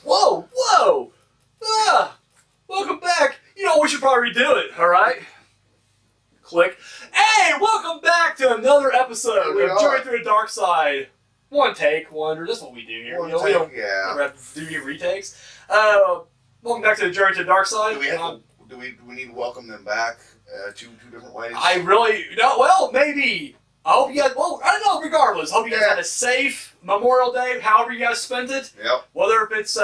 Whoa! Welcome back. You know, we should probably redo it, alright? Click. Hey, welcome back to another episode of Journey Through the Darkside. One take, wonder. That's what we do here. We don't have to do any retakes. Welcome back to the Journey to the Darkside. Do we need to welcome them back two different ways? Maybe. I hope you guys, I don't know, regardless. Hope you guys had a safe Memorial Day, however you guys spent it. Yep. Whether if it's,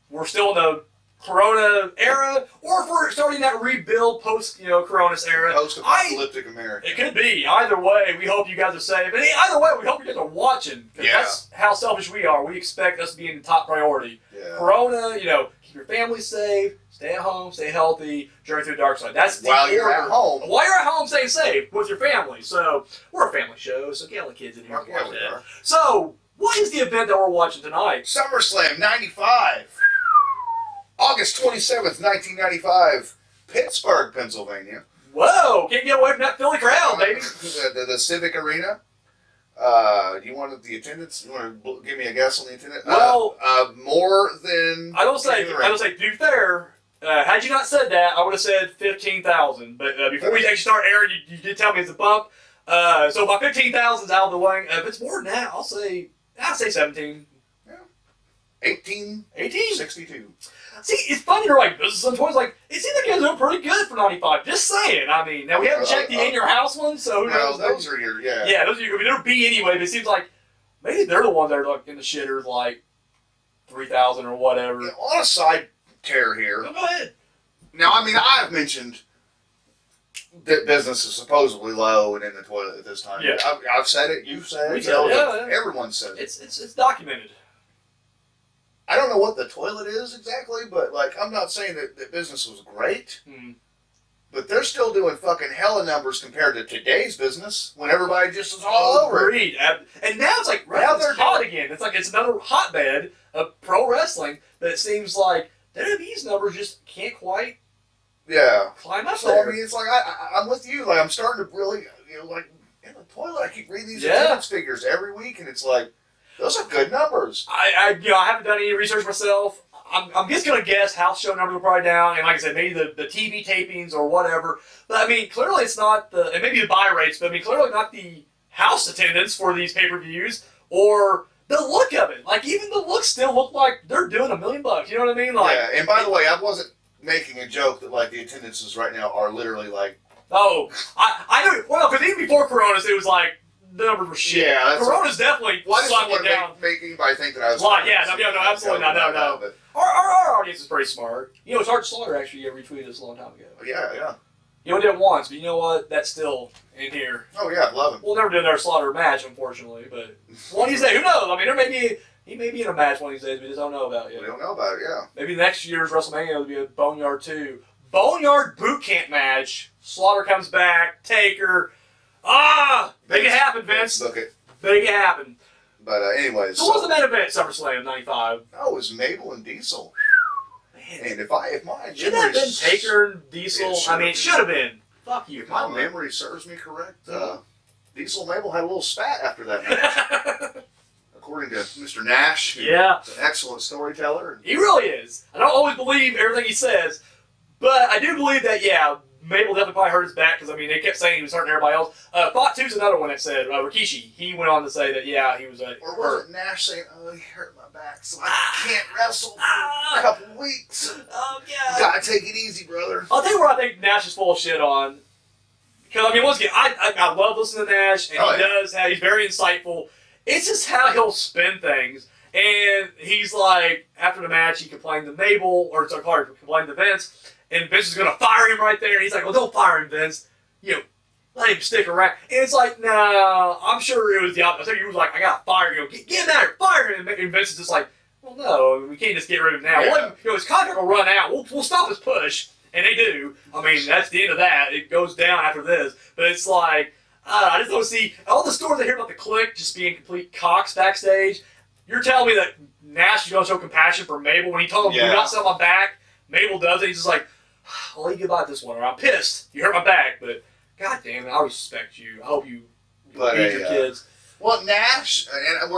we're still in the Corona era, or if we're starting that rebuild post-Corona era. Post-apocalyptic America. It could be. Either way, we hope you guys are safe. And either way, we hope you guys are watching. That's how selfish we are. We expect us to be in top priority. Yeah. Corona, keep your family safe, stay at home, stay healthy, journey through the dark side. That's the While you're at home. While you're at home, stay safe with your family. So, we're a family show, so get all the kids in here. Yeah, we are. So, what is the event that we're watching tonight? SummerSlam 95. August 27th, 1995. Pittsburgh, Pennsylvania. Whoa! Can't get away from that Philly crowd, baby. The Civic Arena. Do you want the attendance? You want to give me a guess on the attendance? Well, more than. I don't say. To be fair, had you not said that, I would have said 15,000. But before we actually start airing, you did tell me it's a bump. So my 15,000 is out of the way. If it's more than that, I'll say 17. Yeah. 18. 62. See, it's funny you're like, business on toys. Like, it seems like you're doing pretty good for 95. Just saying. I mean, now we haven't checked the in-your-house ones, so who knows? Those are your, Yeah, those are your, they're B anyway, but it seems like maybe they're the ones that are like in the shitters, like 3,000 or whatever. Yeah, on a side tear here. Go ahead. Now, I mean, I have mentioned that business is supposedly low and in the toilet at this time. Yeah. I've said it, you've said it, everyone said it. It's documented. I don't know what the toilet is exactly, but I'm not saying that business was great, but they're still doing fucking hella numbers compared to today's business when everybody just is all over it. And now it's like now they're hot again. It's like it's another hotbed of pro wrestling, but it seems like WWE's numbers just can't quite climb up there. I mean, it's like I'm with you. Like I'm starting to really in the toilet. I keep reading these attendance figures every week, and it's like. Those are good numbers. I haven't done any research myself. I'm just gonna guess house show numbers are probably down, and like I said, maybe the TV tapings or whatever. But I mean, clearly it's not and maybe the buy rates, but I mean, clearly not the house attendance for these pay-per-views or the look of it. Like even the looks still look like they're doing $1 million. You know what I mean? Like, yeah. And by the way, I wasn't making a joke that the attendances right now are literally like. Oh, I know. Well, because even before Coronas, it was like. The numbers were shit. Yeah, Corona's definitely slowing down. Make anybody think that I was. No, absolutely not. No. But our audience is pretty smart. It's Art Slaughter actually retweeted this a long time ago. Yeah. We did it once, but you know what? That's still in here. Oh yeah, I love him. We'll never do another Slaughter match, unfortunately. But one of these days, who knows? I mean, he may be in a match one of these days. We just don't know about it yet. We don't know about it. Yeah. Maybe next year's WrestleMania will be a Boneyard 2. Boneyard boot camp match. Slaughter comes back. Taker. Make it happen, Vince. Book it. Make it happen. But anyways. So what was the main event SummerSlam '95? Oh, it was Mabel and Diesel. Man. And if my should that have been Taker and Diesel? It should have been. Fuck you. If my memory serves me correct, Diesel and Mabel had a little spat after that match. According to Mr. Nash. He's an excellent storyteller. He really is. I don't always believe everything he says, but I do believe that, Mabel definitely probably hurt his back because, they kept saying he was hurting everybody else. Thought 2's another one that said, Rikishi, he went on to say that, he was or was it Nash saying, he hurt my back, so I can't wrestle for a couple weeks. Oh, yeah. Gotta take it easy, brother. I'll tell you where I think Nash is full of shit on. Because, once again, I love listening to Nash, and he's very insightful. It's just how he'll spin things. And he's like, after the match, he complained to Mabel, complained to Vince. And Vince is going to fire him right there. And he's like, well, don't fire him, Vince. Let him stick around. And it's like, no, I'm sure it was the opposite. I think he was like, I got to fire him. Get him out of here. Fire him. And Vince is just like, well, no, we can't just get rid of him now. Yeah. His contract will run out. We'll stop his push. And they do. That's the end of that. It goes down after this. But it's like, I just don't see all the stories I hear about the Clique just being complete cocks backstage. You're telling me that Nash is going to show compassion for Mabel when he told him, do not sell my back. Mabel does it. He's just like, I'll let you get by this one, or I'm pissed. You hurt my back, but God damn it, I respect you. I hope you feed your kids. Well, Nash, and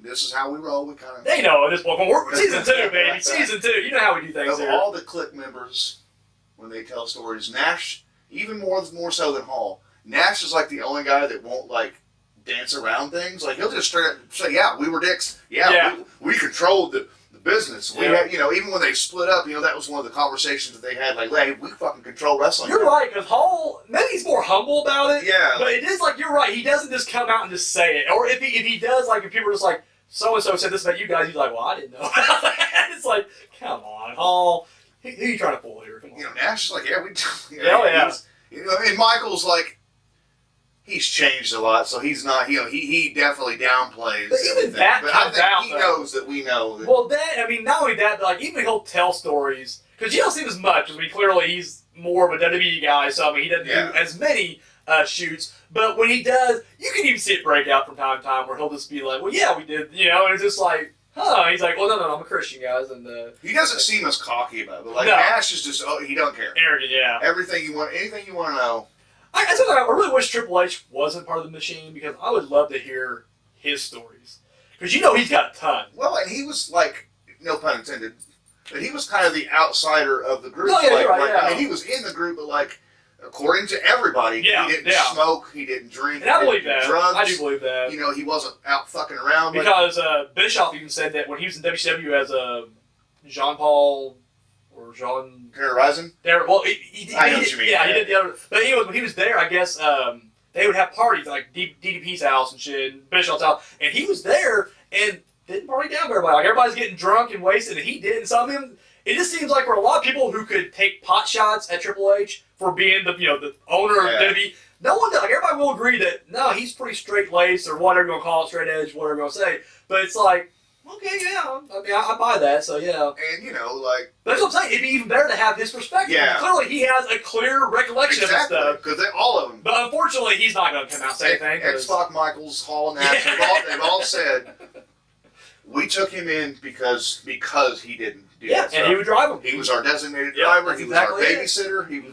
This is how we roll. We kind of. They know at this point. We're season 2, baby. Season 2. You know how we do things of here. all the Clique members, when they tell stories, Nash, even more so than Hall, Nash is like the only guy that won't like dance around things. Like he'll just straight up say, "Yeah, we were dicks. Yeah. We controlled the business. We had, even when they split up, that was one of the conversations that they had. Like, hey, we fucking control wrestling." You're right, because Hall, maybe he's more humble about it. Yeah. But it is like, you're right. He doesn't just come out and just say it. Or if he does, like, if people are just like, so-and-so said this about you guys, he's like, well, I didn't know. It's like, come on, Hall. Who are you trying to fool here? Come on. Nash is like, yeah, we. And Michael's like, he's changed a lot, so he's not. He definitely downplays. But even that but comes out. He knows that we know. That, well, not only that, but like even he'll tell stories because you don't see him as much. Clearly he's more of a WWE guy, so he doesn't do as many shoots. But when he does, you can even see it break out from time to time where he'll just be like, "Well, yeah, we did," and it's just like, "Huh?" He's like, "Well, no, I'm a Christian, guys," and he doesn't seem as cocky about it. But Nash is just, he don't care. Arrogant, yeah. Anything you want to know. I really wish Triple H wasn't part of the machine because I would love to hear his stories. Because he's got a ton. Well, and he was like, no pun intended, but he was kind of the outsider of the group. Oh, yeah, you're right, I mean, he was in the group, but like, according to everybody, he didn't smoke, he didn't drink, and I believe that. Drugs. I do believe that. He wasn't out fucking around. Because Bischoff even said that when he was in WCW as Jean-Paul or Jean... Horizon? Well, he I know what you mean. Yeah, he did the other... But anyways, when he was there, I guess they would have parties like DDP's house and shit, and Bischoff's house, and he was there and didn't party down very well. Like, everybody's getting drunk and wasted, and he did. And some of them... It just seems like for a lot of people who could take pot shots at Triple H for being the owner of WWE, no one, like, everybody will agree that, no, he's pretty straight-laced or whatever you want to call it, straight edge, whatever you want to say. But it's like, okay, yeah, I mean, I buy that, so yeah. And, like... But that's what I'm saying, it'd be even better to have his perspective. Yeah. Clearly, he has a clear recollection of this stuff. Because all of them. But unfortunately, he's not going to come out and say anything. X-Pac, Michaels, Hall, Nash, they've all said, we took him in because he didn't do that stuff. And he would drive him. He was our designated driver. He was our babysitter. He was,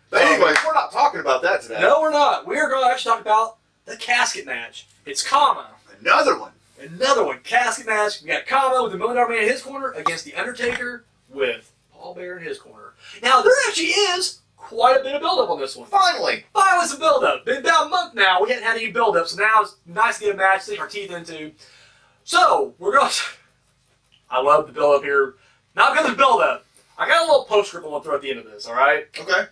But So, anyways, we're not talking about that today. No, we're not. We're going to actually talk about the casket match. It's Kama. Another one. Casket match. We got Kama with the $1 Million Man in his corner against the Undertaker with Paul Bearer in his corner. Now, there actually is quite a bit of build-up on this one. Finally some build-up. Been about a month now. We hadn't had any build-up, so now it's nice to get a match to sink our teeth into. So, we're going to... I love the build-up here. Not because of build-up. I got a little postscript I want to throw at the end of this, all right? Okay.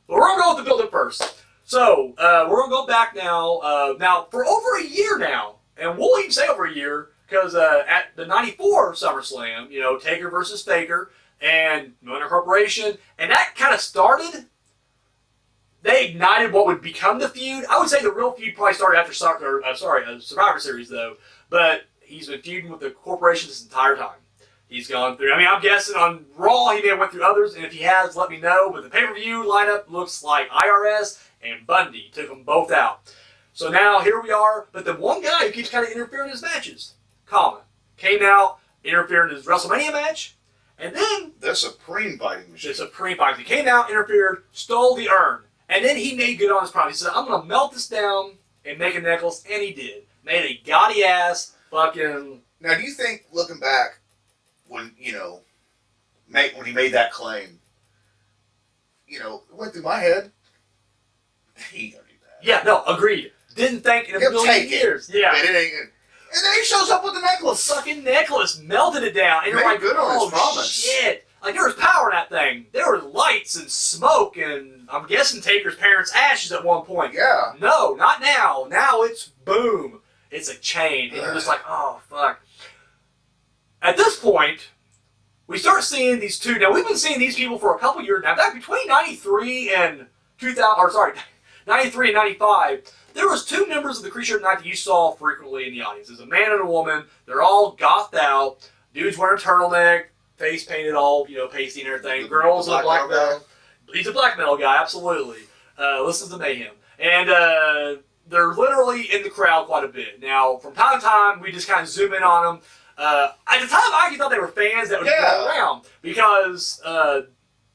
But we're going to go with the build-up first. So, we're going to go back now. Now, for over a year now, and we'll even say over a year, because at the 94 SummerSlam, Taker versus Faker, and Millionaire Corporation, and that kind of started... They ignited what would become the feud. I would say the real feud probably started after Survivor Series, though. But he's been feuding with the corporation this entire time. He's gone through... I mean, I'm guessing on Raw, he may have went through others, and if he has, let me know. But the pay-per-view lineup looks like IRS and Bundy. Took them both out. So now, here we are. But the one guy who keeps kind of interfering in his matches, Kama, came out, interfered in his WrestleMania match, and then... The Supreme Fighting Machine. He came out, interfered, stole the urn. And then he made good on his promise. He said, I'm going to melt this down and make a necklace. And he did. Made a gaudy-ass fucking... Now, do you think, looking back, when he made that claim, it went through my head, he gonna do that. Yeah, no, agreed. Didn't think in a million years. Yeah. And then he shows up with the necklace. Fucking necklace. Melted it down. And you're like, good on his promise. Shit. Like, there was power in that thing. There were lights and smoke and, I'm guessing, Taker's parents' ashes at one point. Yeah. No, not now. Now it's boom. It's a chain. And you're just like, oh, fuck. At this point, we start seeing these two. Now, we've been seeing these people for a couple years now. Back between 93 and 93 and 95, there was two members of the Creature of the Night that you saw frequently in the audience. There's a man and a woman. They're all gothed out. Dude's wearing a turtleneck. Face painted all, pasty and everything. Girls in a black metal. He's a black metal guy, absolutely. Listens to Mayhem. And they're literally in the crowd quite a bit. Now, from time to time, we just kind of zoom in on them. At the time, I actually thought they were fans that would go around. Because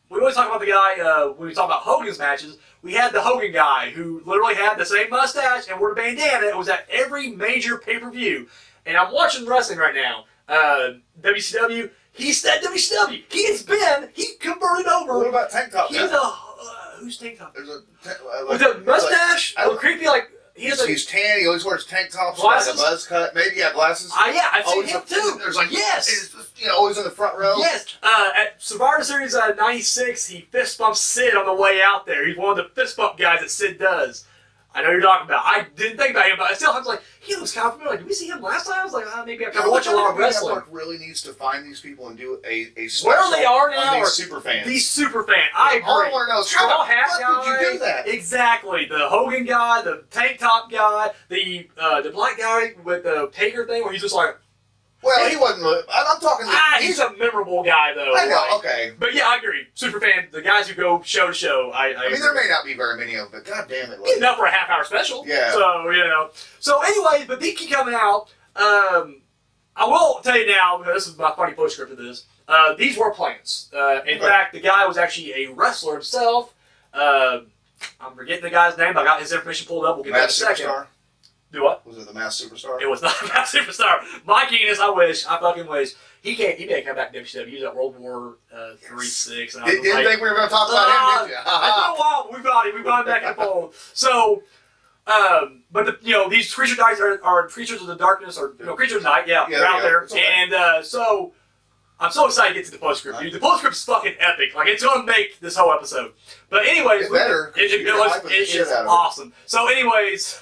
we always talk about the guy, when we talk about Hogan's matches, we had the Hogan guy who literally had the same mustache and wore a bandana. It was at every major pay-per-view. and I'm watching wrestling right now. WCW. He's that WCW. He converted over. What about Tank Top? He's who's Tank Top? There's a with a mustache, creepy like. He's tan. He always wears tank tops, glasses, like a buzz cut. Maybe glasses. Yeah, I've seen him too. There's like yes, always in the front row. Yes, at Survivor Series '96, he fist bumps Sid on the way out there. He's one of the fist bump guys that Sid does. I know you're talking about. I didn't think about him, but I was like, he looks kind of familiar. Like, did we see him last time? I was like, maybe I've watched a lot of wrestling. Network really needs to find these people and do a special where they are now. On these super fans. These super fans. I agree. All I want to know is straw hat how guy. Did you do that? Exactly. The Hogan guy, the tank top guy, the black guy with the Taker thing, where he's just like. Well, he wasn't. I'm talking. He's a memorable guy, though. I know. Like, okay. But yeah, I agree. Super fan. The guys who go show to show. I mean, there may not be very many of them, but god damn it, like, enough for a half-hour special. Yeah. So So anyway, but they keep coming out. I will tell you now, because this is my funny postscript of this. These were plans. In fact, the guy was actually a wrestler himself. I'm forgetting the guy's name. I got his information pulled up. We'll get that in a second. Superstar? Do what? Was it the Masked Superstar? It was not a Masked Superstar. Mike Enos, I fucking wish. He may come back to WCW. He was at World War III, VI. Didn't think we were going to talk about him, did you? I know, we brought him back in the fold. So, but these creature guys are creatures of the darkness, or creatures of the night. Yeah, they're out there. Okay. And so, I'm so excited to get to the postscript, dude. The postscript is fucking epic. Like, it's going to make this whole episode. But anyways, it's better. It is awesome. So, anyways.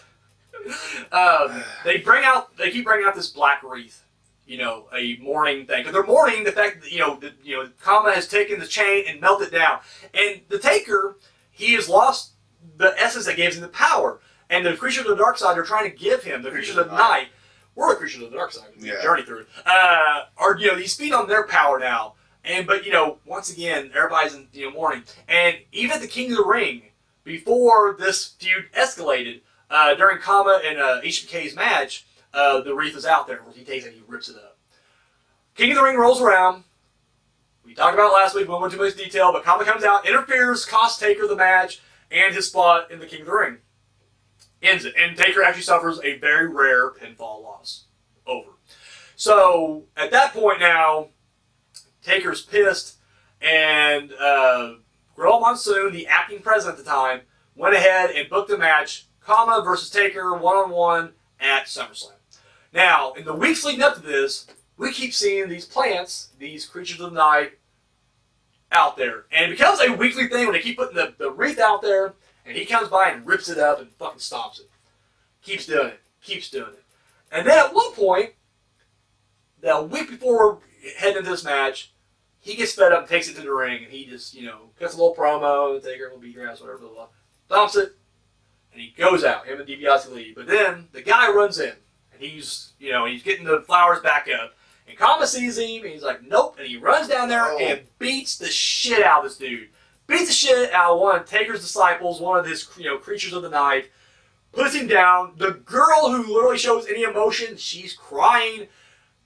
They keep bringing out this black wreath, a mourning thing. Because they're mourning the fact that, Kama has taken the chain and melted down. And the Taker, he has lost the essence that gives him the power. And the creatures of the Darkside are trying to give him, the creatures of the night, we're the creatures of the Darkside, journey through it, are, he's feeding on their power now. But once again, everybody's in, mourning. And even at the King of the Ring, before this feud escalated, during Kama and HBK's match, the wreath is out there. He takes it and he rips it up. King of the Ring rolls around. We talked about it last week. We won't go into much detail, but Kama comes out, interferes, costs Taker the match and his spot in the King of the Ring. Ends it. And Taker actually suffers a very rare pinfall loss. Over. So, at that point now, Taker's pissed, and Gorilla Monsoon, the acting president at the time, went ahead and booked the match, Kama versus Taker, one-on-one at SummerSlam. Now, in the weeks leading up to this, we keep seeing these plants, these creatures of the night, out there. And it becomes a weekly thing when they keep putting the wreath out there, and he comes by and rips it up and fucking stomps it. Keeps doing it. And then at one point, the week before heading into this match, he gets fed up and takes it to the ring, and he just, cuts a little promo, Taker will beat your ass, whatever, blah, blah, blah. Stomps it, and he goes out, him and DiBiase leave. But then the guy runs in, and he's getting the flowers back up. And Kama sees him, and he's like, nope. And he runs down there and beats the shit out of this dude. Beats the shit out of one of Taker's disciples, one of his creatures of the night. Puts him down. The girl who literally shows any emotion, she's crying,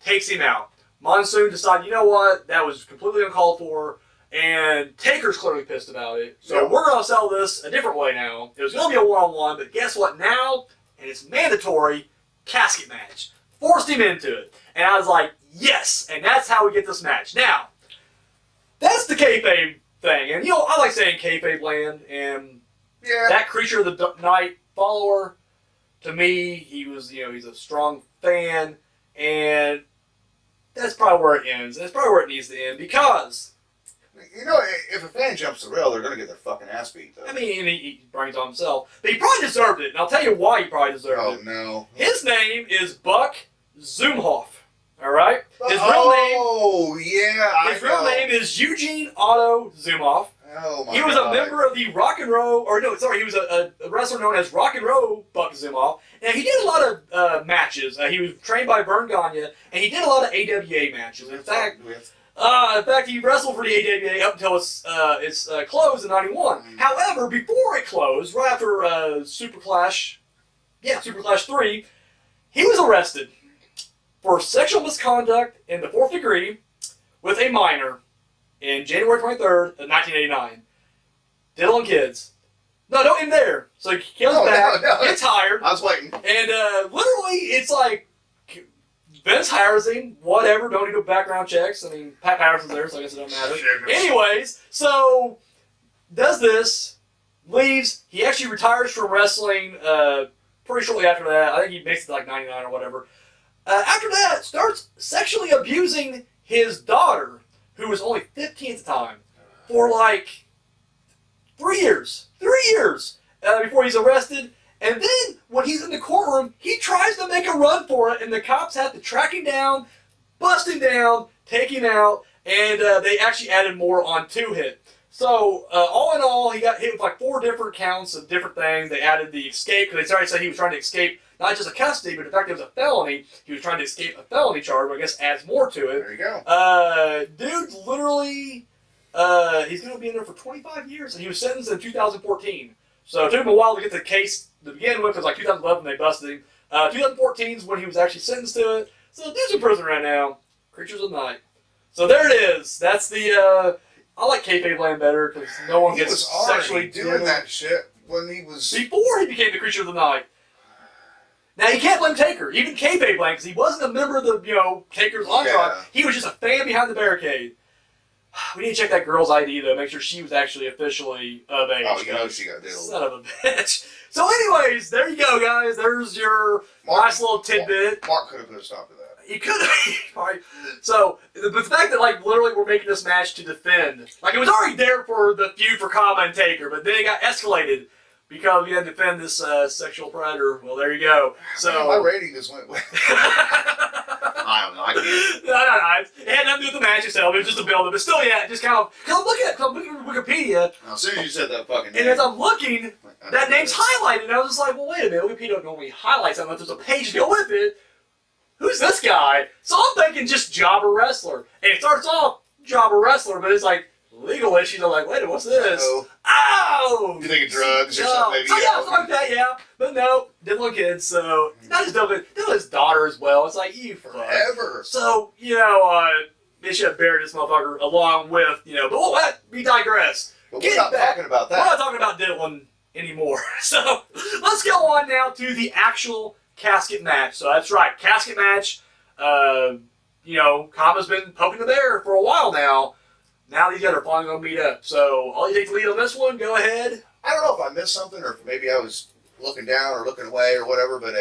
takes him out. Monsoon decided, you know what, that was completely uncalled for. And Taker's clearly pissed about it. So we're going to sell this a different way now. It was going to be a one-on-one, but guess what now? And it's mandatory, casket match. Forced him into it. And I was like, yes! And that's how we get this match. Now, that's the kayfabe thing. And, I like saying kayfabe land. And that creature of the night follower, to me, he was, he's a strong fan. And that's probably where it ends. And it's probably where it needs to end because... if a fan jumps the rail, they're going to get their fucking ass beat, though. I mean, he brings it on himself. But he probably deserved it. And I'll tell you why he probably deserved it. Oh, no. His name is Buck Zumhoff. All right? His real name is Eugene Otto Zumhoff. Oh, my God. He was a member of the he was a wrestler known as Rock and Roll Buck Zumhoff. And he did a lot of matches. He was trained by Vern Gagne, and he did a lot of AWA matches. In fact, he wrestled for the AWA up until it's closed in '91. Mm-hmm. However, before it closed, right after Super Clash 3, he was arrested for sexual misconduct in the 4th degree with a minor in January 23rd of 1989. Diddling kids. No, don't end there. So he comes back, gets hired. I was waiting. And literally, it's like Vince hires him, whatever, don't do background checks. I mean, Pat Patterson's there, so I guess it doesn't matter. Anyways, so does this, leaves. He actually retires from wrestling pretty shortly after that. I think he makes it like 99 or whatever. After that, starts sexually abusing his daughter, who was only 15 at the time, for like 3 years. 3 years before he's arrested. And then, when he's in the courtroom, he tries to make a run for it, and the cops have to track him down, bust him down, take him out, and they actually added more onto it. So, all in all, he got hit with like 4 different counts of different things. They added the escape, because they started to say he was trying to escape not just a custody, but in fact it was a felony. He was trying to escape a felony charge, which I guess adds more to it. There you go. Dude, literally, he's going to be in there for 25 years, and he was sentenced in 2014. So it took him a while to get the case to begin with, because like 2011 they busted him. 2014 is when he was actually sentenced to it. So dude's in prison right now. Creatures of the Night. So there it is. That's the, I like kayfabe land better, because no one gets sexually doing that shit when he was... Before he became the Creature of the Night. Now, you can't blame Taker. Even kayfabe land, because he wasn't a member of the, Taker's entourage. Yeah. He was just a fan behind the barricade. We need to check that girl's ID, though. Make sure she was actually officially of age. Oh, you know she got diddled. Son of a bitch. So anyways, there you go, guys. There's your nice little tidbit. Mark could have put a stop to that. He could have. So, the fact that, like, literally we're making this match to defend. Like, it was already there for the feud for Kama and Taker, but then it got escalated because we had to defend this sexual predator. Well, there you go. So man, my rating just went with. I don't know. I can't. No. It had nothing to do with the match itself. It was just a build-up. But still, yeah, just kind of. Because I'm looking at Wikipedia. As soon as you said that fucking name. And as I'm looking, that name's highlighted. And I was just like, well, wait a minute. Wikipedia normally highlights something. There's a page to go with it. Who's this guy? So I'm thinking just jobber wrestler. And it starts off jobber wrestler, but it's like legal issues. I'm like, wait a minute, what's this? Oh! You think of drugs or something? Maybe, so yeah, something like that, yeah. But no, didn't look good. So not just dumb, but his daughter as well. It's like, you fuck. Forever. So, they should have buried this motherfucker along with, but we digress. But we're not talking about that. We're not talking about Dylan anymore. So let's go on now to the actual casket match. So that's right, casket match. Kama's been poking the bear for a while now. Now these guys are finally going to meet up. So all you take the lead on this one, go ahead. I don't know if I missed something or if maybe I was looking down or looking away or whatever, but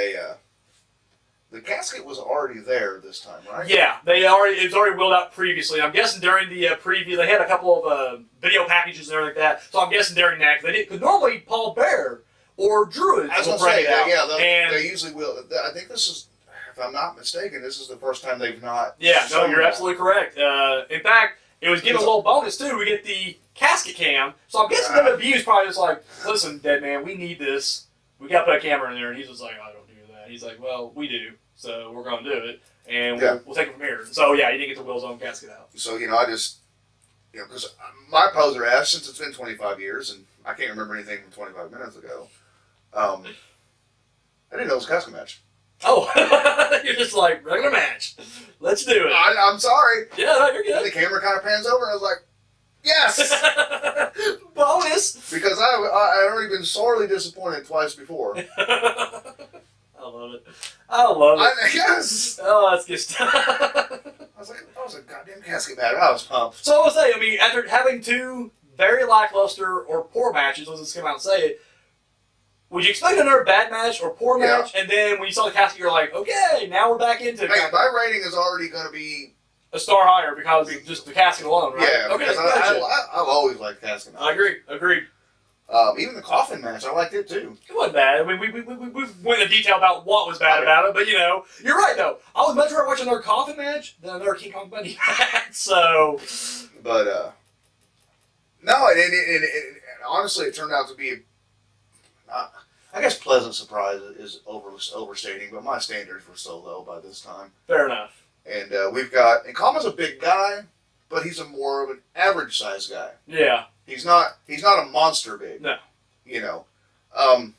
the casket was already there this time, right? Yeah, it was already wheeled out previously. I'm guessing during the preview, they had a couple of video packages and everything like that. So I'm guessing during that, because normally Paul Bear or Druid will bring it out. Yeah, they usually will. I think this is, if I'm not mistaken, this is the first time they've not. Yeah, no, you're absolutely correct. In fact, it was given a little bonus too. We get the casket cam. So I'm guessing the view's probably just like, listen, dead man, we need this. We got to put a camera in there. And he's just like, I don't do that. He's like, well, we do. So we're going to do it. And we'll take it from here. So yeah, he didn't get the Will's own casket out. So, I just, because my poser ass, since it's been 25 years, and I can't remember anything from 25 minutes ago, I didn't know it was a casket match. Oh, you're just like, regular match. Let's do it. I'm sorry. Yeah, no, you're good. And the camera kind of pans over, and I was like, yes! Bonus! Because I'd already been sorely disappointed twice before. I love it. I love it. Yes! Oh, that's good stuff. I was like, that was a goddamn casket match. I was pumped. So I was saying, after having 2 very lackluster or poor matches, let's just come out and say it, would you expect another bad match or poor match? And then when you saw the casket, you're like, okay, now we're back into it. Hey, my rating is already going to be a star higher because of just the casket alone, right? Yeah, okay, because I've always liked casket matches. I agree. Agreed. Even the coffin match, I liked it too. It wasn't bad. I mean, we went into detail about what was bad about it, but you're right though. I would much rather watch another coffin match than another King Kong Bundy match. So, but no, and honestly, it turned out to be. I guess pleasant surprise is overstating, but my standards were so low by this time. Fair enough. And and Kama's a big guy, but he's a more of an average sized guy. Yeah. He's not a monster big. No.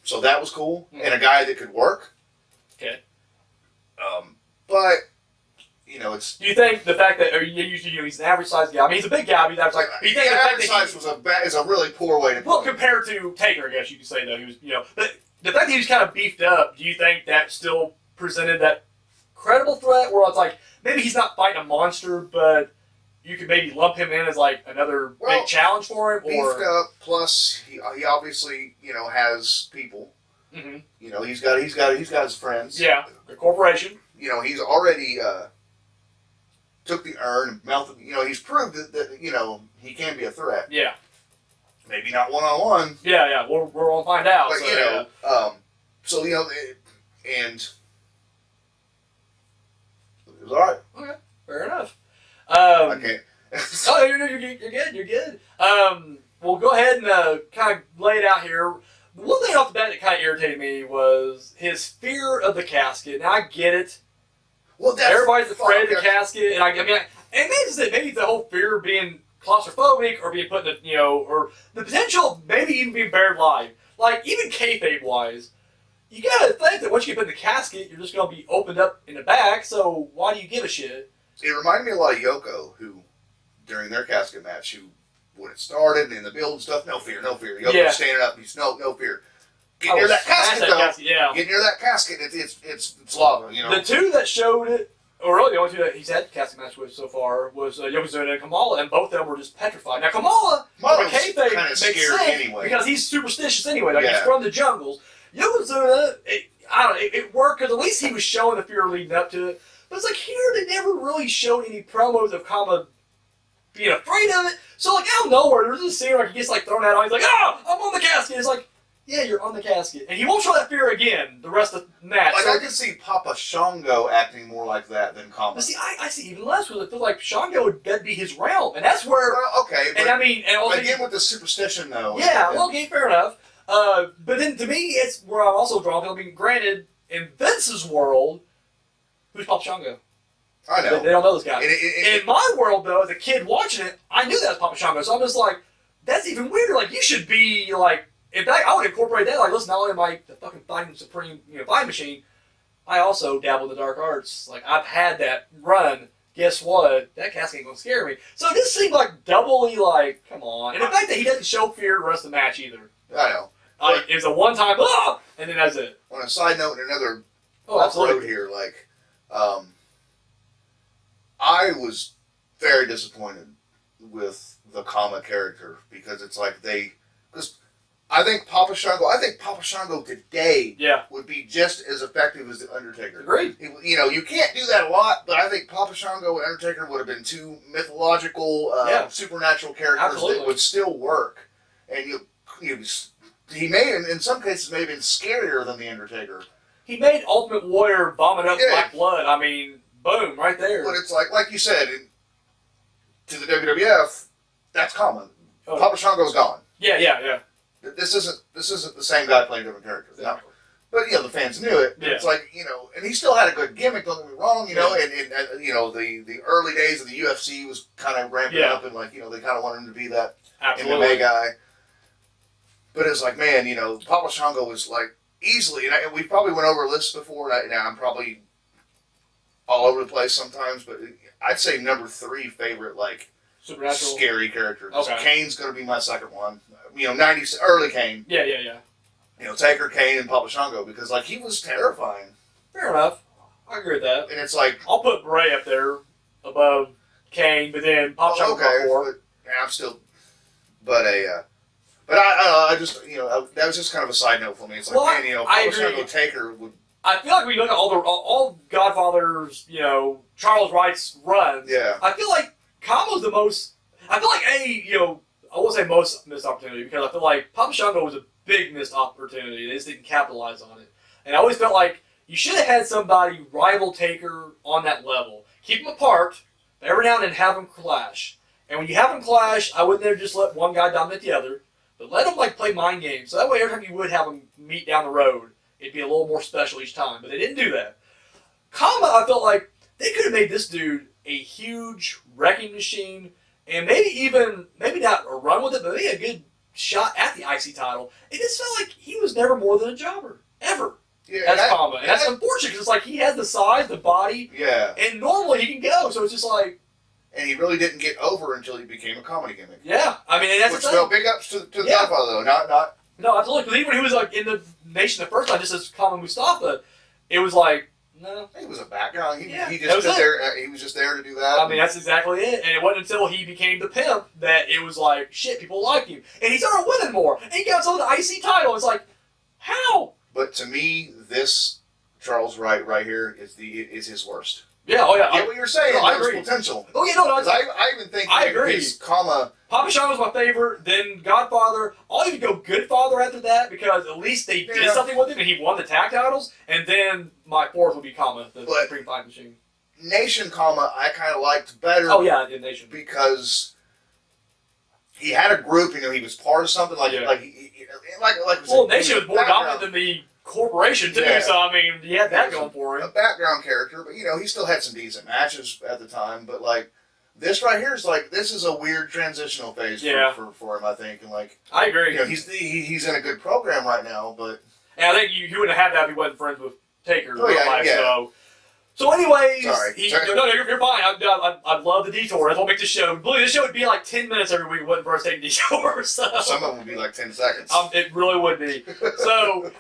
So that was cool, and a guy that could work. Okay. But it's. Do you think the fact that he's an average sized guy? I mean, he's a big guy, but he's average. Like, the average size is a really poor way to. Well, compared to Taker, I guess you could say though he was. But the fact that he was kind of beefed up, do you think that still presented that credible threat where it's like maybe he's not fighting a monster, but you could maybe lump him in as like another big challenge for him, or beefed up. Plus, he obviously has people. Mm-hmm. He's got his friends. Yeah, the corporation. He's already took the urn and melted. He's proved that he can be a threat. Yeah. Maybe not one-on-one. Yeah. We're gonna find out. But so and it was all right. Okay, fair enough. Okay. Oh, you're good. You're good. We'll go ahead and kind of lay it out here. One thing off the bat that kind of irritated me was his fear of the casket. Now I get it. Well, everybody's afraid of the casket, and and maybe the whole fear of being claustrophobic or being put in the or the potential of maybe even being buried alive. Like even kayfabe wise, you gotta think that once you get put in the casket, you're just gonna be opened up in the back. So why do you give a shit? It reminded me a lot of Yoko, who during their casket match, who when it started and in the build and stuff, no fear. Yoko standing up, he's no fear. Get near that casket, though. Get near that casket. It's lava. The two that showed it, or really the only two that he's had casket match with so far was Yokozuna and Kamala, and both of them were just petrified. Now Kamala, kind of scared anyway because he's superstitious anyway. Like he's from the jungles. Yokozuna, it worked because at least he was showing the fear leading up to it. But it's like here they never really showed any promos of Kama being afraid of it. So like out of nowhere, there's this scene where he gets like thrown out. He's like, I'm on the casket. It's like, yeah, you're on the casket, and he won't show that fear again the rest of the match. Like I could see Papa Shango acting more like that than Kama. But see, I see even less with it. I feel like Shango that'd be his realm, and that's where. Well, okay, but and again with the superstition though. Yeah, okay, fair enough. But then to me, it's where I'm also drawn to. I mean, granted, in Vince's world, who's Papa Shango? I know. They don't know this guy. In my world, though, as a kid watching it, I knew that was Papa Shango. So I'm just like, that's even weirder. Like, you should be like, in fact, I would incorporate that. Like, listen, not only am I the fucking fighting supreme, fighting machine, I also dabble in the dark arts. Like, I've had that run. Guess what? That casket ain't gonna scare me. So it just seemed like doubly like, come on. And the fact that he doesn't show fear the rest of the match either. I know. It was a one-time, and then that's it. On a side note, another road here, like, I was very disappointed with the Kama character because it's like because I think Papa Shango today would be just as effective as the Undertaker. Agreed. You can't do that a lot, but I think Papa Shango and Undertaker would have been two mythological, supernatural characters that would still work, and he may, in some cases, may have been scarier than the Undertaker. He made Ultimate Warrior vomit up black blood. I mean, boom, right there. But it's like you said, to the WWF, that's common. Oh. Papa Shango's gone. Yeah. This isn't the same guy playing different characters. Exactly. But the fans knew it. It's like and he still had a good gimmick. Don't get me wrong. And the early days of the UFC was kind of ramping up, and they kind of wanted him to be that MMA guy. But it's like, man, Papa Shango was like easily, and we probably went over lists before. And I'm probably all over the place sometimes, but I'd say number 3 favorite supernatural scary character. Okay. Kane's going to be my second one. 90s early Kane. Yeah. Taker, Kane, and Papa Shango because he was terrifying. Fair enough. I agree with that. And it's like I'll put Bray up there above Kane, but then Papa Shango but I'm still, but I just that was just kind of a side note for me. It's like Papa Shango Taker would. I feel like when you look at all Godfather's, Charles Wright's runs, I feel like Kama's the most. I feel like I won't say most missed opportunity because I feel like Papa Shango was a big missed opportunity. They just didn't capitalize on it, and I always felt like you should have had somebody rival Taker on that level. Keep them apart, but every now and then have them clash. And when you have them clash, I wouldn't have just let one guy dominate the other, but let them play mind games. So that way, every time you would have them meet down the road, it'd be a little more special each time. But they didn't do that. Kama, I felt like they could have made this dude a huge wrecking machine, and maybe not a run with it, but maybe a good shot at the IC title. It just felt like he was never more than a jobber, ever. As Kama. And that's unfortunate because it's like he has the size, the body, and normally he can go. So it's just like. And he really didn't get over until he became a comedy gimmick. Yeah, I mean, and that's the thing. Big ups to the Godfather though, not. No, absolutely. Because even when he was in the Nation the first time, just as Kama Mustafa, it was like No. He was a background. He That just was stood it. there. He was just there to do that. I mean, that's exactly it. And it wasn't until he became the pimp that it was like, shit, people liked him. And he started winning more. And he got on the IC title. It's like, how? But to me, this Charles Wright right here is his worst. Yeah, oh yeah. I get what you're saying. No, I There's agree. potential. Oh yeah, no, I even think I agree. his comma. Papa Shango was my favorite, then Godfather. I'll even go Goodfather after that because at least they did something with him and he won the tag titles. And then my fourth would be Kama, the Supreme Fight Machine. Nation, comma, I kind of liked better. Oh yeah, in Nation. Because he had a group, he was part of something like well, Nation was more dominant than the corporation too, so I mean, he had that going for him. A background character, but he still had some decent matches at the time. But like this right here is like this is a weird transitional phase for him, I think, and like I agree. He's in a good program right now, but and I think you wouldn't have had that if he wasn't friends with Taker. Oh, yeah, life, yeah. So anyways, Sorry. No, you're fine. I love the detour. That's what makes the show. Believe this show would be like 10 minutes every week. Wasn't for us taking detours. So. Some of them would be like 10 seconds. It really would be. So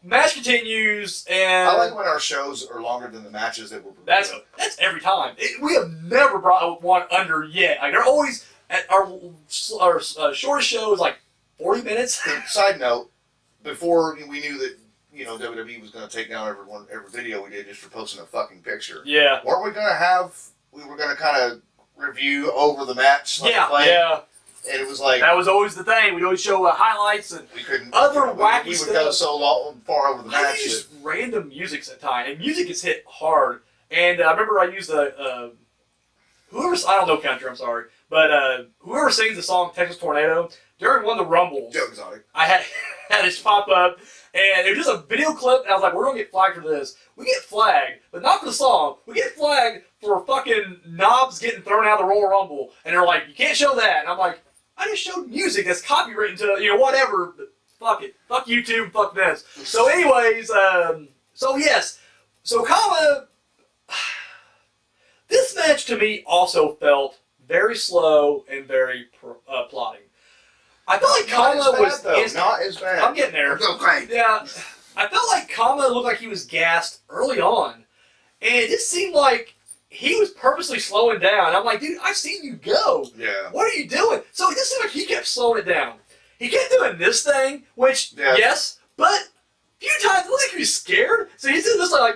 match continues, and I like when our shows are longer than the matches that we're. That's every time. We have never brought one under yet. Like they're always at our shortest show is like 40 minutes. Side note: before we knew that WWE was going to take down every video we did just for posting a fucking picture. Yeah. Weren't we going to have? We were going to kind of review over the match. Like yeah. And it was like that was always the thing. We'd always show highlights and we couldn't. Wacky we stuff. would go so far over the match. I used random music at times, and music is hit hard. And I remember I used the I don't know country. I'm sorry, but whoever sings the song Texas Tornado during one of the Rumbles. Joe Exotic. I had this pop up. And it was just a video clip, and I was like, we're going to get flagged for this. We get flagged, but not for the song. We get flagged for fucking knobs getting thrown out of the Royal Rumble. And they're like, you can't show that. And I'm like, I just showed music that's copywritten to, whatever. But fuck it. Fuck YouTube, fuck this. So anyways, So Kama, this match to me also felt very slow and very plotting. I felt like Kama was not as bad. I'm getting there. Okay. Yeah, I felt like Kama looked like he was gassed early on, and it just seemed like he was purposely slowing down. I'm like, dude, I've seen you go. Yeah. What are you doing? So it just seemed like he kept slowing it down. He kept doing this thing, which yes, but a few times it looked like he was scared. So he's doing this like.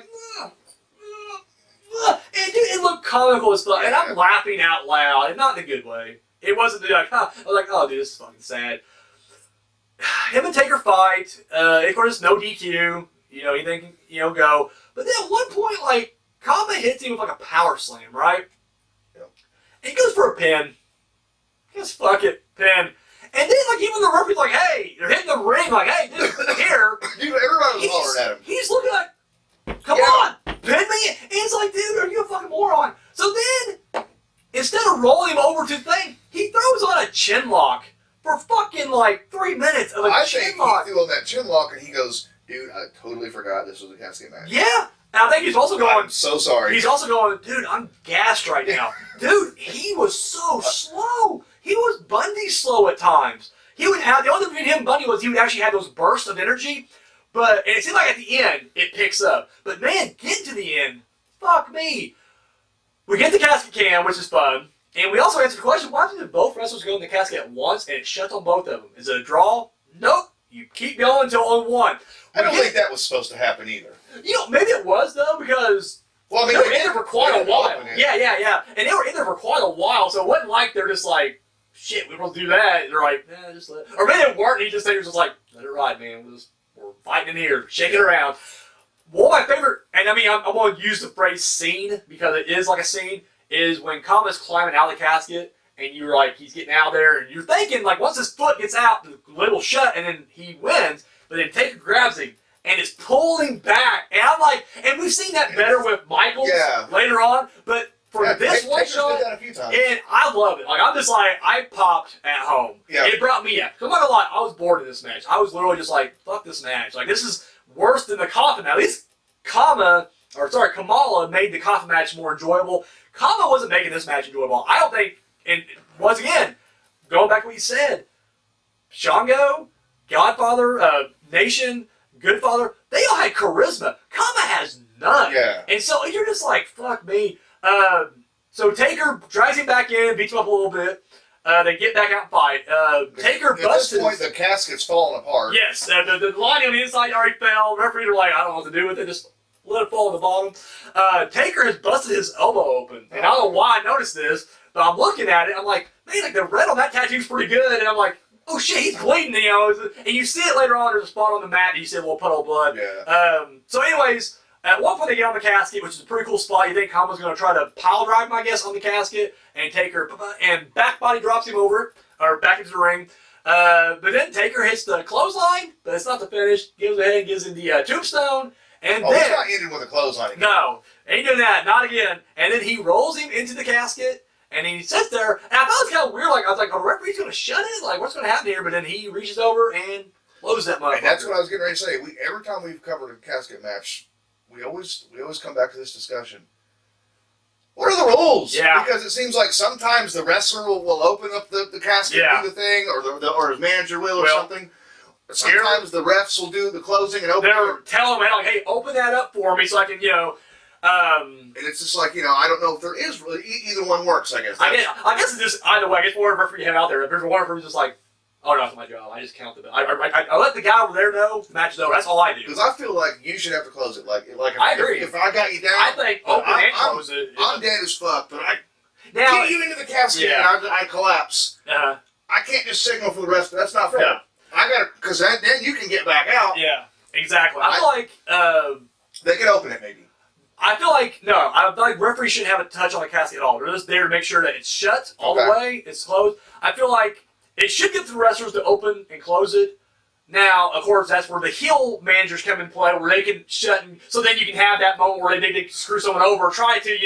And dude, it looked comical as fuck, and I'm laughing out loud, and not in a good way. It wasn't like, I was like, oh, dude, this is fucking sad. Him and Taker fight. Of course, no DQ. Anything can, go. But then at one point, like, Kama hits him with like a power slam, right? Yep. And he goes for a pin. Just fuck it, pin. And then, like, even the referee's like, hey, they're hitting the ring, like, hey, dude, here. Dude, everybody was hollering at him. He's looking like, come on, pin me. And he's like, dude, are you a fucking moron? So then, instead of rolling him over to the thing, he throws on a chin lock for fucking like 3 minutes of a chin lock. I think he threw on that chin lock and he goes, dude, I totally forgot this was a casket match. Yeah. And I think he's also going, I'm so sorry. He's also going, dude, I'm gassed right now. Dude, he was so slow. He was Bundy slow at times. He would have, the only thing between him and Bundy was he would actually have those bursts of energy. And it seemed like at the end, it picks up. But man, get to the end. Fuck me. We get the casket cam, which is fun. And we also answered the question, why did both wrestlers go in the casket at once and it shuts on both of them? Is it a draw? Nope. You keep going until on one. I don't think that was supposed to happen either. Maybe it was, though, because they were in there for quite a while. Yeah. And they were in there for quite a while, so it wasn't like they're just like, shit, we won't do that. They're like, nah, just let it. Or maybe they weren't, he was just like, let it ride, man. We're fighting in here, shaking it around. One of my favorite, and I mean, I'm going to use the phrase scene because it is like a scene, is when Kama's climbing out of the casket and you're like, he's getting out there and you're thinking, like, once his foot gets out, the lid will shut and then he wins, but then Taker grabs him and is pulling back. And I'm like, and we've seen that better with Michaels later on, but for this one shot, and I love it. Like, I'm just like, I popped at home. Yeah. It brought me up. I'm not gonna lie, I was bored of this match. I was literally just like, fuck this match. Like, this is worse than the coffin. Now, at least Kamala made the coffin match more enjoyable. Kama wasn't making this match enjoyable. I don't think, and once again, going back to what you said, Shango, Godfather, Nation, Goodfather, they all had charisma. Kama has none. Yeah. And so you're just like, fuck me. So Taker drags him back in, beats him up a little bit. They get back out and fight. Taker busts. At this point, the casket's falling apart. Yes, the line on the inside already fell. Referees are like, I don't know what to do with it. Just let it fall on the bottom. Taker has busted his elbow open. And I don't know why I noticed this, but I'm looking at it. I'm like, man, like the red on that tattoo's pretty good. And I'm like, oh shit, he's bleeding, you know. And you see it later on. There's a spot on the mat, and you see a little puddle of blood. Yeah. So anyways, at one point they get on the casket, which is a pretty cool spot. You think Kama's going to try to pile drive him, I guess, on the casket, and Taker, and back body drops him over, or back into the ring. But then Taker hits the clothesline, but it's not the finish. Gives ahead, gives him the tombstone, and then he's not ending with a clothesline again. No, ain't doing that, not again. And then he rolls him into the casket, and he sits there. And I thought it was kind of weird. Like I was like, "Oh, the referee's going to shut it? Like, what's going to happen here?" But then he reaches over and closes that motherfucker. And that's what I was getting ready to say. Every time we've covered a casket match, we always come back to this discussion. What are the rules? Yeah. Because it seems like sometimes the wrestler will open up the casket, do the thing, or his manager will or something. Sometimes the refs will do the closing and open. They're telling him, like, hey, open that up for me so I can, and it's just like, I don't know if there is really either one works. I guess. I guess it's just either way. I guess whatever referee you have out there. If there's one referee who's just like, oh no, it's my job. I just count the bit. I let the guy over there know the match is over. That's all I do. Because I feel like you should have to close it. Like I agree. If I got you down, I think open and close it. I'm dead as fuck, but I now, get you into the casket and I collapse. I can't just signal for the rest. That's not fair. Yeah. I gotta, because then you can get back out. Yeah, exactly. I feel like they can open it maybe. I feel like referees shouldn't have a touch on the casket at all. They're just there to make sure that it's shut all the way, it's closed. I feel like it should get the wrestlers to open and close it. Now, of course, that's where the heel managers come in play, where they can shut, so then you can have that moment where they screw someone over, try to,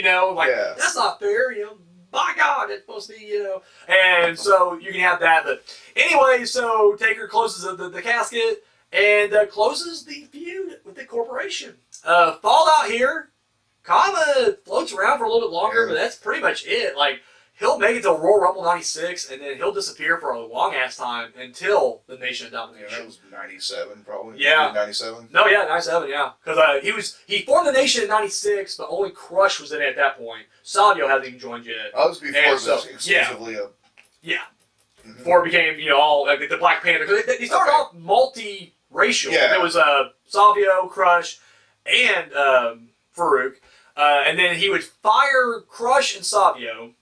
that's not fair, by God, it's supposed to be, and so you can have that. But anyway, so Taker closes the casket and closes the feud with the corporation. Fallout here, Kama floats around for a little bit longer, but that's pretty much it. Like, he'll make it to Royal Rumble 96, and then he'll disappear for a long-ass time until the Nation of Domination. Yeah, that was 97, probably. Yeah. 97? No, yeah, 97, yeah. Because he formed the Nation in 96, but only Crush was in it at that point. Savio hasn't even joined yet. Oh, it was before it was exclusively Yeah. Before it became, all, like the Black Panther. Because they started off multi-racial. Yeah. There was Savio, Crush, and Farouk. And then he would fire Crush and Savio,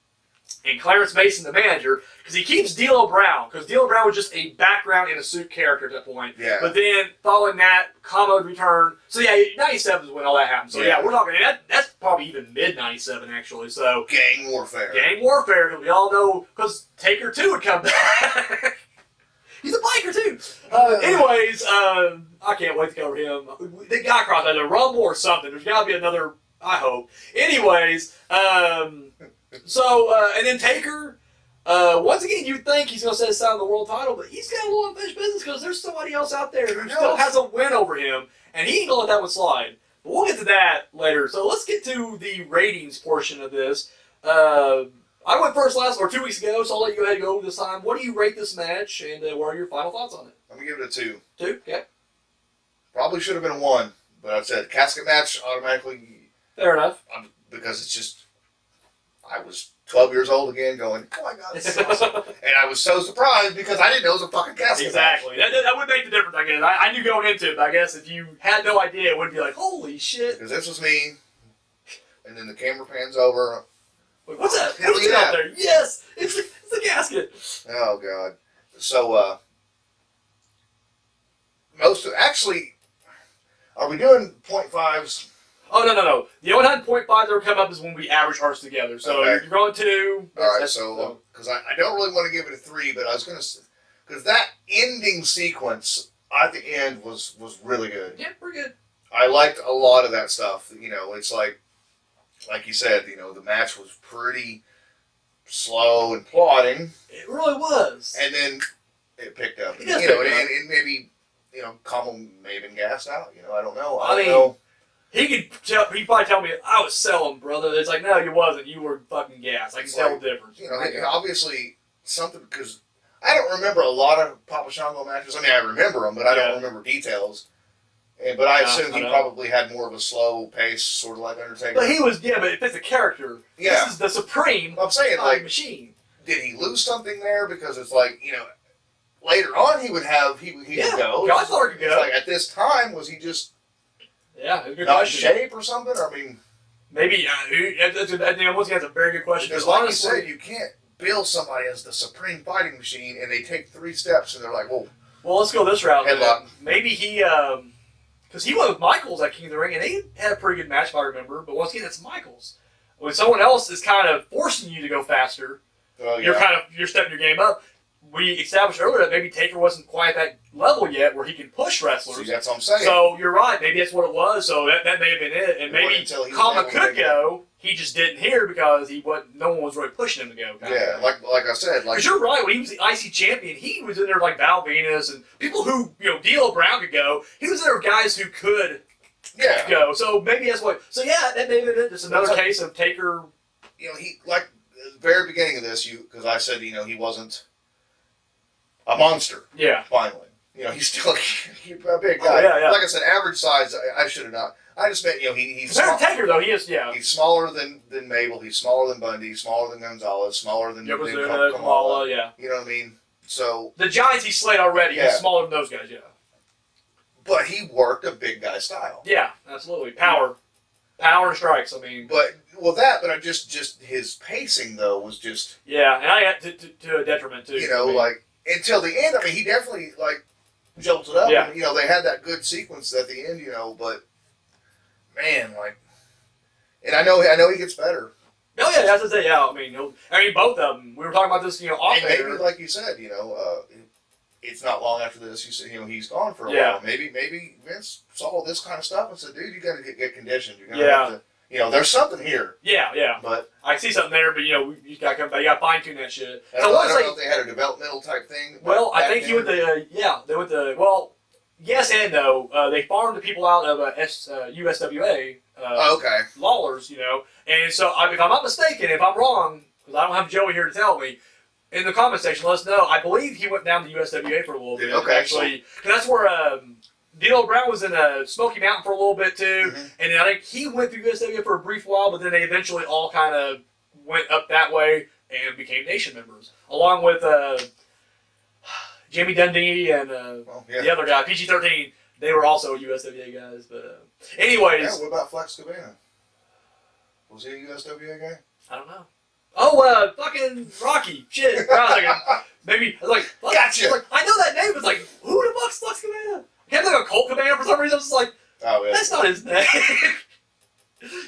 and Clarence Mason, the manager, because he keeps D'Lo Brown, because D'Lo Brown was just a background in a suit character at that point. Yeah. But then, following that, Kama would return. So yeah, 97 is when all that happened. So yeah, we're talking, that's probably even mid-97, actually. So Gang warfare. Gang warfare, because we all know, because Taker 2 would come back. He's a biker, too. Anyways, I can't wait to cover him. They got across either a Rumble or something. There's got to be another, I hope. Anyways, and then Taker, once again, you'd think he's going to set aside the world title, but he's got a little unfinished business because there's somebody else out there who still has a win over him, and he ain't going to let that one slide. But we'll get to that later. So let's get to the ratings portion of this. I went first 2 weeks ago, so I'll let you go ahead and go this time. What do you rate this match, and what are your final thoughts on it? I'm going to give it a 2. 2? Okay. Probably should have been a 1, but I said casket match automatically. Fair enough. Because it's just, I was 12 years old again going, oh my God, this is awesome. And I was so surprised because I didn't know it was a fucking casket Exactly. match. That would make the difference, I guess. I knew going into it, but I guess if you had no idea, it would be like, holy shit. Because this was me, and then the camera pans over. Wait, what's that? Hell What's it yeah. out there? Yes! It's the casket. Oh, God. So, actually, are we doing 0.5s? Oh, no. The only time 0.5 that will come up is when we average ours together. So Okay. you're going 2. All right, so, because I don't really want to give it a 3, but I was going to, because that ending sequence at the end was really good. Yeah, we're good. I liked a lot of that stuff. It's like you said, the match was pretty slow and plodding. It really was. And then it picked up. It does pick up. And maybe, Kama may have been gassed out. I don't know. I mean, know. He'd probably tell me, I was selling, brother. It's like, no, you wasn't. You were fucking gas. I can tell the difference. Obviously, something, because I don't remember a lot of Papa Shango matches. I mean, I remember them, but I don't remember details. But I assume he probably had more of a slow pace, sort of like Undertaker. But he was, but if it's a character, this is the supreme I'm saying, like, machine. Did he lose something there? Because it's like, later on he would go. Godfather could go. Like, at this time, was he just it's a good not question. in shape or something? I mean, maybe. Once again, that's a very good question. Because like honestly, you said, you can't bill somebody as the supreme fighting machine, and they take 3 steps, and they're like, whoa. Well, let's go this route. Headlock. Maybe he, because he went with Michaels at King of the Ring, and they had a pretty good match, if I remember. But once again, it's Michaels. When someone else is kind of forcing you to go faster, you're stepping your game up. We established earlier that maybe Taker wasn't quite at that level yet where he can push wrestlers. See, that's what I'm saying. So you're right. Maybe that's what it was. So that may have been it. And maybe Kama could go. He just didn't hear because no one was really pushing him to go. Yeah, like I said. Because you're right. When he was the IC champion, he was in there like Val Venus and people who, D'Lo Brown could go. He was in there with guys who could go. So maybe that's what. So yeah, that may have been it. Just another case of Taker. He, like, the very beginning of this, because I said, he wasn't a monster. Yeah. Finally. He's still a big guy. Like I said, average size, I should have not. I just meant, he's small. Taker, though, he is, He's smaller than Mabel. He's smaller than Bundy. Smaller than Gonzalez. Smaller than Kamala, yeah. You know what I mean? So the giants he slayed already. He's smaller than those guys, yeah. But he worked a big guy style. Yeah, absolutely. Power and strikes, I mean. But just his pacing, though, was just... Yeah, and I had to a detriment, too. Like, until the end, I mean, he definitely, like, jolted up. Yeah. And, they had that good sequence at the end, but, man, like... And I know he gets better. Oh, yeah, that's what I say, yeah. I mean, both of them. We were talking about this, off and maybe, like you said, it's not long after this, he's gone for a while. Maybe Vince saw this kind of stuff and said, dude, you got to get conditioned. You're gonna have to, there's something here. Yeah. But I see something there, but you got to come back. You got to fine tune that shit. I don't know if they had a developmental type thing. Well, I think he went yes and no. They farmed the people out of USWA. Okay. Lawlers, and so if I'm not mistaken, if I'm wrong, because I don't have Joey here to tell me. In the comment section, let us know. I believe he went down to USWA for a little bit. Okay. Actually, because that's where D'Lo Brown was in Smoky Mountain for a little bit too. Mm-hmm. And then I think he went through USWA for a brief while, but then they eventually all kind of went up that way and became Nation members. Along with Jimmy Dundee and the other guy, PG-13. They were also USWA guys. But anyways. Yeah, what about Flex Cabana? Was he a USWA guy? I don't know. Oh, fucking Rocky. Shit. Maybe, I was like, gotcha. I know that name. It's like, who the fuck's Flux Cabana? He had like a Colt Cabana for some reason. I was just like, that's not his name.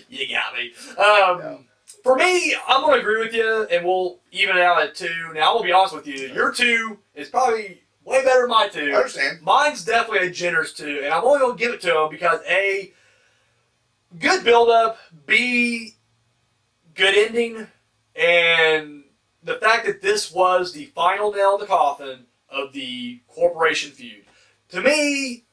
You got me. No. For me, I'm going to agree with you, and we'll even it out at 2. Now, I'm going to be honest with you. Your 2 is probably way better than my 2. I understand. Mine's definitely a generous 2, and I'm only going to give it to him because, A, good build-up, B, good ending, and the fact that this was the final nail in the coffin of the corporation feud. To me,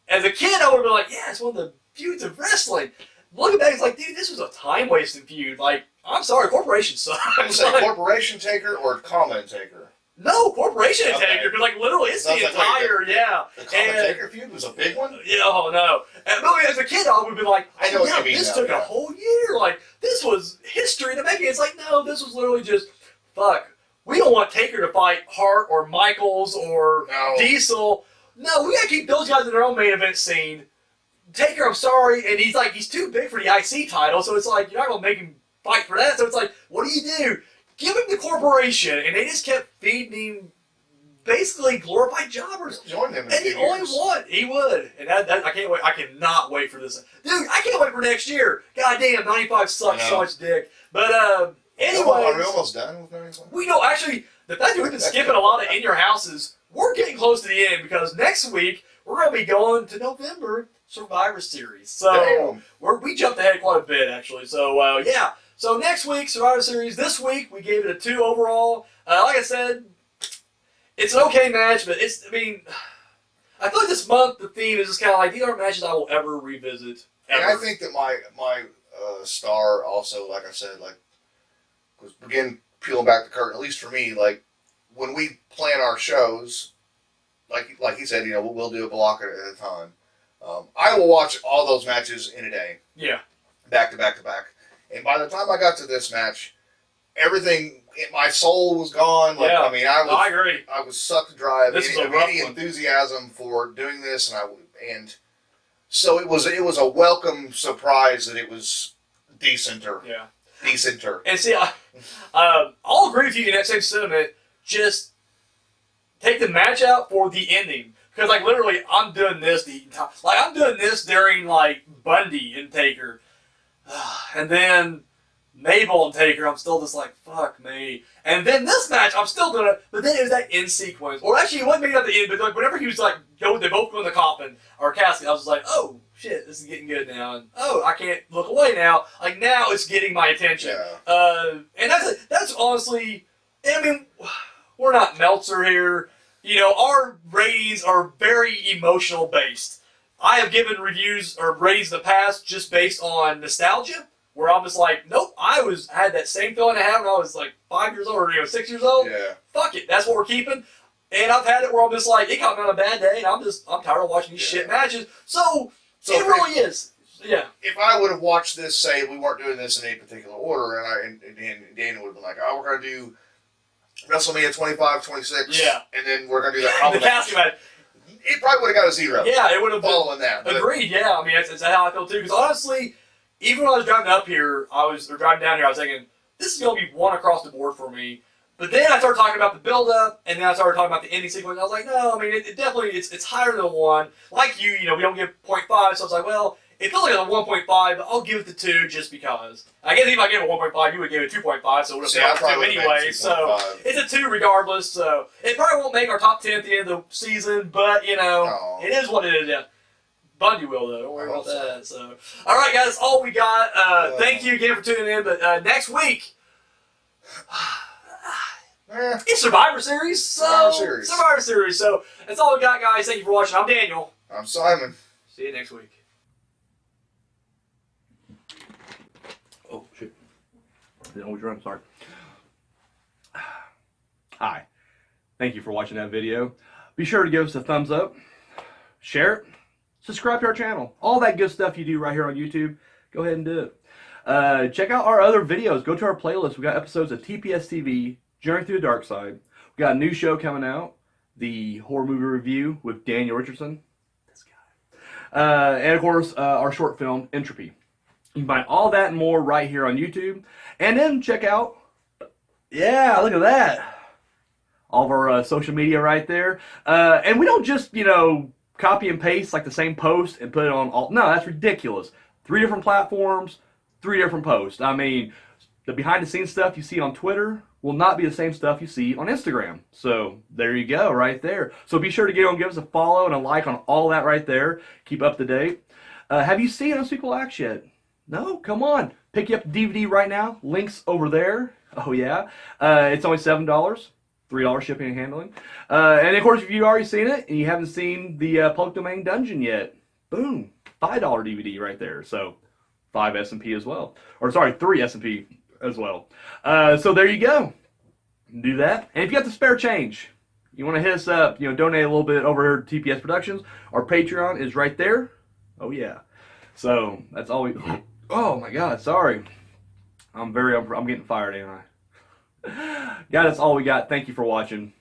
as a kid, I would have been like, yeah, it's one of the feuds of wrestling. Looking back, it's like, dude, this was a time-wasting feud. Like, I'm sorry, corporation sucks. Say corporation Taker or comment taker? No, corporation taker, because like literally it's the entire, The comment taker feud was a big one? Yeah, oh no. And really, as a kid, I would have been like, I know what you mean. This took a whole year. Like, this was history to make it. It's like, no, this was literally just, fuck. We don't want Taker to fight Hart or Michaels or Diesel. No, we gotta keep those guys in their own main event scene. Taker, I'm sorry, and he's too big for the IC title, so it's like, you're not gonna make him fight for that. So it's like, what do? Give him the corporation, and they just kept feeding him basically glorified jobbers. Join them in and he only won. He would. And that I can't wait. I cannot wait for this. Dude, I can't wait for next year. God damn, 95 sucks so much dick. But anyways. Are we almost done with 95? We know, actually, the fact that we've been skipping a lot of In Your Houses, we're getting close to the end because next week we're going to be going to November Survivor Series. So we jumped ahead quite a bit, actually. So, yeah. So next week, Survivor Series. This week, we gave it a 2 overall. Like I said, it's an okay match, but I feel like this month, the theme is just kind of like, these aren't matches I will ever revisit. Ever. And I think that my star also, like I said, like, was begin peeling back the curtain, at least for me, like, when we plan our shows, like he said, we'll do a block at a time. I will watch all those matches in a day. Yeah. Back to back to back. And by the time I got to this match, everything, my soul was gone. Like, yeah. I mean, I agree. I was sucked dry of any one. enthusiasm for doing this, and so it was a welcome surprise that it was decenter. Yeah. Decenter. And see, I'll agree with you in that same sentiment. Just take the match out for the ending. Because, like, literally, I'm doing this the entire... Like, I'm doing this during, like, Bundy and Taker. And then Mabel and Taker, I'm still just like, fuck me. And then this match, I'm still doing it. But then it was that end sequence. Or actually, it wasn't maybe at the end, but like, whenever he was, like, they both go in the coffin, or casket, I was just like, oh, shit, this is getting good now. And, oh, I can't look away now. Like, now it's getting my attention. Yeah. And that's honestly... I mean, we're not Meltzer here. You know, our ratings are very emotional based. I have given reviews or ratings in the past just based on nostalgia, where I'm just like, nope, I had that same feeling I had when I was like 5 years old or 6 years old. Yeah. Fuck it, that's what we're keeping. And I've had it where I'm just like, it caught me on a bad day, and I'm tired of watching these shit matches. So it really is. Yeah. If I would have watched this, say we weren't doing this in any particular order, and Daniel would have been like, oh, we're gonna do WrestleMania 25, 26, and then we're going to do that. The casket match. It probably would have got a 0. Yeah, it would have following that. Agreed. Yeah, I mean that's how I feel too. Because honestly, even when I was driving up here, driving down here, I was thinking this is going to be one across the board for me. But then I started talking about the build-up, and then I started talking about the ending sequence. I was like, no, I mean it definitely it's higher than 1. Like you know, we don't give 0.5, so I was like, well. It feels like a 1.5, but I'll give it the 2 just because. I guess if I gave it 1.5, you would give it 2.5, so it would have been 2 anyway. So it's a 2 regardless. So it probably won't make our top 10 at the end of the season, but you know, it is what it is. Yeah, Bundy will though. Don't worry about that. So all right, guys, that's all we got. Thank you again for tuning in. But next week, it's Survivor Series. Survivor Series. So that's all we got, guys. Thank you for watching. I'm Daniel. I'm Simon. See you next week. Oh, shit. Didn't know which run, sorry. Hi. Thank you for watching that video. Be sure to give us a thumbs up, share it, subscribe to our channel. All that good stuff you do right here on YouTube, go ahead and do it. Check out our other videos. Go to our playlist. We got episodes of TPS TV, Journey Through the Darkside. We got a new show coming out, the horror movie review with Daniel Richardson. This guy. And of course, our short film, Entropy. You can find all that and more right here on YouTube. And then check out, yeah, look at that. All of our social media right there. And we don't just, you know, copy and paste like the same post and put it on all. No, that's ridiculous. 3 different platforms, 3 different posts. I mean, the behind the scenes stuff you see on Twitter will not be the same stuff you see on Instagram. So there you go right there. So be sure to give us a follow and a like on all that right there. Keep up to date. Have you seen Unspeakable Acts yet? No? Come on. Pick you up the DVD right now. Links over there. Oh, yeah. It's only $7. $3 shipping and handling. And, of course, if you've already seen it and you haven't seen the Public Domain Dungeon yet, boom. $5 DVD right there. So 5 S&P as well. Or, sorry, 3 S&P as well. So there you go. Do that. And if you got the spare change, you want to hit us up, you know, donate a little bit over here to TPS Productions. Our Patreon is right there. Oh, yeah. So that's all we... Oh my God, sorry. I'm getting fired, ain't I? Guys, that's all we got. Thank you for watching.